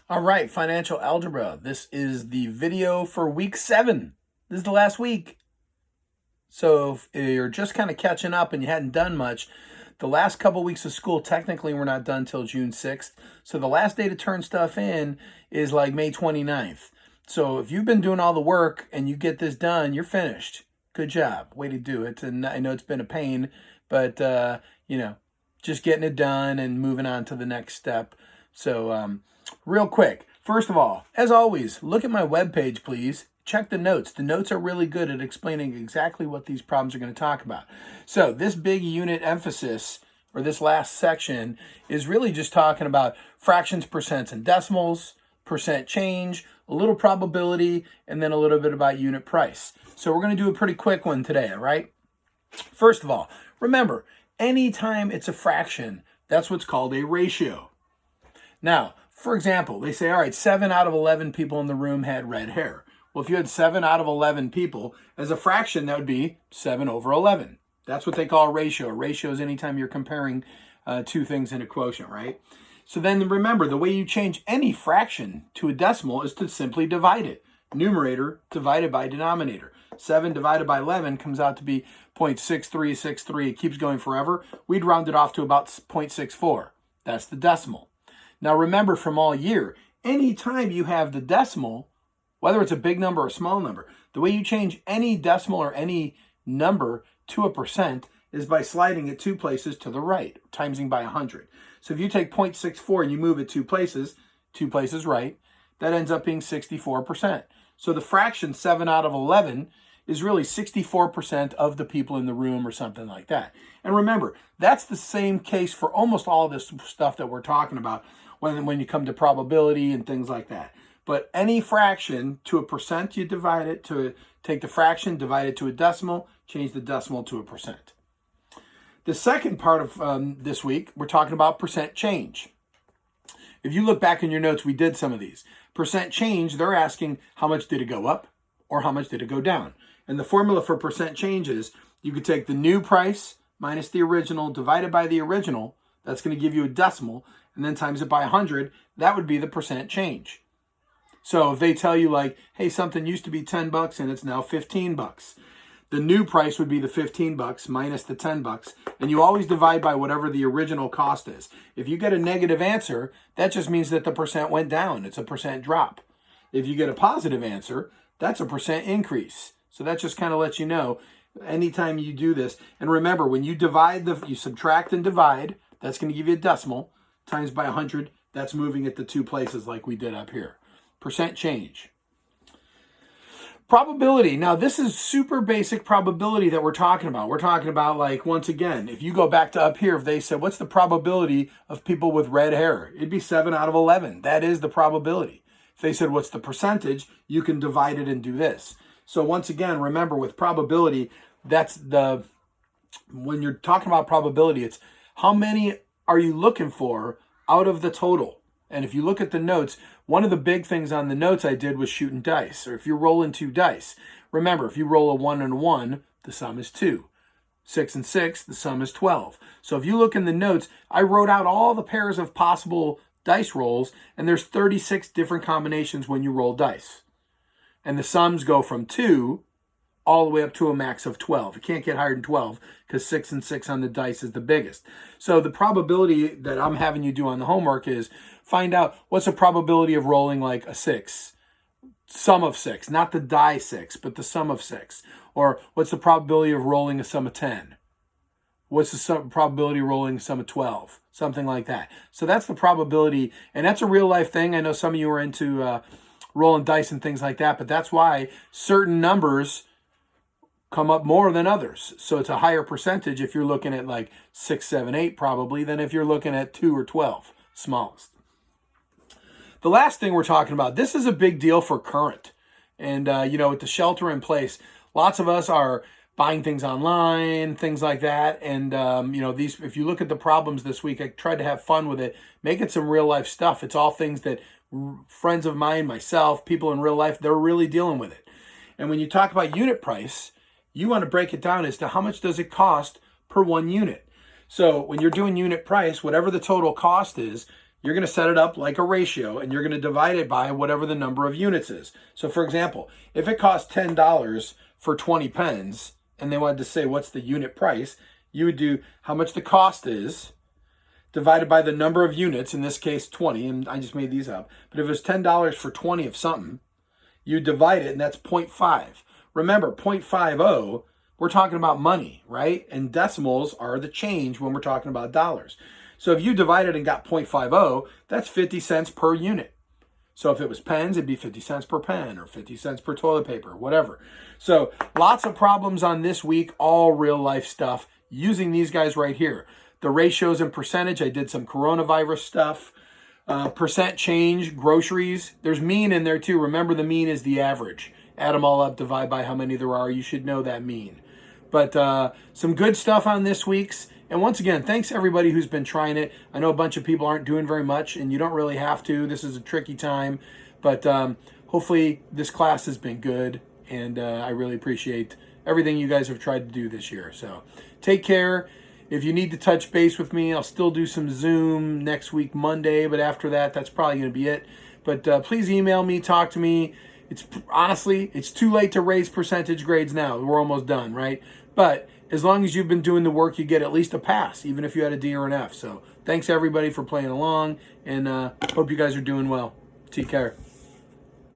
All right, financial algebra. This is the video for week 7. This is the last week. So if you're just kind of catching up and you hadn't done much, the last couple weeks of school, technically we're not done till June 6th. So the last day to turn stuff in is like May 29th. So if you've been doing all the work and you get this done, you're finished. Good job. Way to do it. And I know it's been a pain, but just getting it done and moving on to the next step. So real quick, first of all, as always, look at my webpage, please. Check the notes. The notes are really good at explaining exactly what these problems are going to talk about. So this big unit emphasis, or this last section, is really just talking about fractions, percents, and decimals, percent change, a little probability, and then a little bit about unit price. So we're going to do a pretty quick one today, all right? First of all, remember, anytime it's a fraction, that's what's called a ratio. Now, for example, they say, all right, 7 out of 11 people in the room had red hair. Well, if you had 7 out of 11 people, as a fraction, that would be 7 over 11. That's what they call a ratio. A ratio is anytime you're comparing two things in a quotient, right? So then remember, the way you change any fraction to a decimal is to simply divide it. Numerator divided by denominator. 7 divided by 11 comes out to be 0.6363. It keeps going forever. We'd round it off to about 0.64. That's the decimal. Now remember, from all year, anytime you have the decimal, whether it's a big number or a small number, the way you change any decimal or any number to a percent is by sliding it 2 places to the right, timesing by 100. So if you take 0.64 and you move it 2 places right, that ends up being 64%. So the fraction 7 out of 11 is really 64% of the people in the room or something like that. And remember, that's the same case for almost all this stuff that we're talking about when you come to probability and things like that. But any fraction to a percent, you divide it to take the fraction, divide it to a decimal, change the decimal to a percent. The second part of this week, we're talking about percent change. If you look back in your notes, we did some of these. Percent change, they're asking how much did it go up or how much did it go down. And the formula for percent change is you could take the new price minus the original divided by the original. That's going to give you a decimal, and then times it by 100. That would be the percent change. So if they tell you like, hey, something used to be $10 and it's now $15, the new price would be the $15 minus the $10, and you always divide by whatever the original cost is. If you get a negative answer, that just means that the percent went down. It's a percent drop. If you get a positive answer, that's a percent increase. So that just kind of lets you know anytime you do this. And remember, when you divide, you subtract and divide, that's going to give you a decimal, times by 100, that's moving it to 2 places like we did up here. Percent change. Probability. Now, this is super basic probability that we're talking about. We're talking about, like, once again, if you go back to up here, if they said, what's the probability of people with red hair? It'd be 7 out of 11. That is the probability. If they said, what's the percentage? You can divide it and do this. So once again, remember, with probability, when you're talking about probability, it's how many are you looking for out of the total? And if you look at the notes, one of the big things on the notes I did was shooting dice. Or if you're rolling 2 dice, remember, if you roll a 1 and a 1, the sum is 2. 6 and 6, the sum is 12. So if you look in the notes, I wrote out all the pairs of possible dice rolls, and there's 36 different combinations when you roll dice. And the sums go from 2 all the way up to a max of 12. You can't get higher than 12 because 6 and 6 on the dice is the biggest. So the probability that I'm having you do on the homework is find out what's the probability of rolling like a 6, sum of 6, not the die 6, but the sum of 6. Or what's the probability of rolling a sum of 10? What's the probability of rolling a sum of 12? Something like that. So that's the probability, and that's a real life thing. I know some of you are into rolling dice and things like that, but that's why certain numbers come up more than others. So it's a higher percentage if you're looking at like 6, 7, 8 probably than if you're looking at 2 or 12, smallest. The last thing we're talking about, this is a big deal for current. And, with the shelter in place, lots of us are buying things online, things like that. And, if you look at the problems this week, I tried to have fun with it, make it some real life stuff. It's all things that friends of mine, myself, people in real life, they're really dealing with it. And when you talk about unit price, you want to break it down as to how much does it cost per 1 unit. So when you're doing unit price, whatever the total cost is, you're going to set it up like a ratio, and you're going to divide it by whatever the number of units is. So for example, if it costs $10 for 20 pens, and they wanted to say what's the unit price, you would do how much the cost is divided by the number of units, in this case 20, and I just made these up. But if it was $10 for 20 of something, you divide it, and that's 0.5. Remember, 0.50, we're talking about money, right? And decimals are the change when we're talking about dollars. So if you divided and got 0.50, that's 50 cents per unit. So if it was pens, it'd be 50 cents per pen or 50 cents per toilet paper, whatever. So lots of problems on this week, all real life stuff using these guys right here. The ratios and percentage, I did some coronavirus stuff. Percent change, groceries. There's mean in there too. Remember, the mean is the average. Add them all up, divide by how many there are. You should know that mean. But some good stuff on this week's. And once again, thanks everybody who's been trying it. I know a bunch of people aren't doing very much, and you don't really have to. This is a tricky time. But hopefully this class has been good, and I really appreciate everything you guys have tried to do this year. So take care. If you need to touch base with me, I'll still do some Zoom next week, Monday. But after that, that's probably going to be it. But please email me, talk to me. Honestly, it's too late to raise percentage grades now. We're almost done, right? But as long as you've been doing the work, you get at least a pass, even if you had a D or an F. So thanks everybody for playing along, and hope you guys are doing well. Take care.